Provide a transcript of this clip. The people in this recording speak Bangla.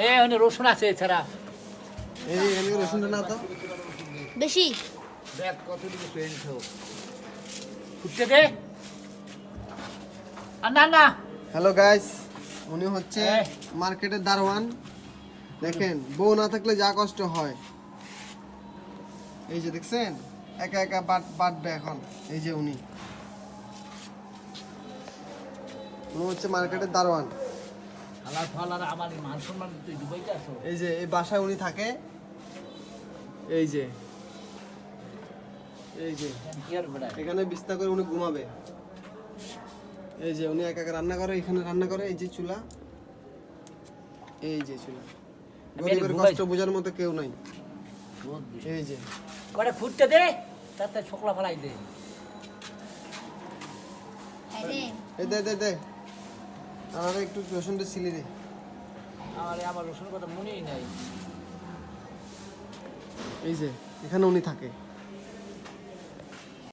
এখানে রসুন আছে এছাড়া এই এখানে রসুনটা না তো বেশি দেখ কত দিকে পেন্ট হোক ফুটতে দে আর না না হ্যালো গাইস উনি হচ্ছে এই। মার্কেটের দারোয়ান দেখেন বউ না থাকলে যা কষ্ট হয় এই যে দেখছেন একা একা বাটবে এখন এই যে উনি হচ্ছে মার্কেটের দারোয়ান আলার ফালার আমার মান সম্মান তুই দুবাইতে আসো এই যে এই বাসায় উনি থাকে এই যে কি আর বেড়া এখানে বিছনা করে উনি ঘুমাবে এই যে উনি একা একা রান্না করে এখানে রান্না করে এই যে চুলা এই যে চুলা গরিবের কষ্ট বোঝার মতো কেউ নাই এই যে করে ফুটতে দে তাতে ছোকলা ফেলাই দে আরে এই দে দে দে আর একটু রসুনটা ছিলি দে আমার রসুনের কথা মনেই নাই এই যে এখানে উনি থাকে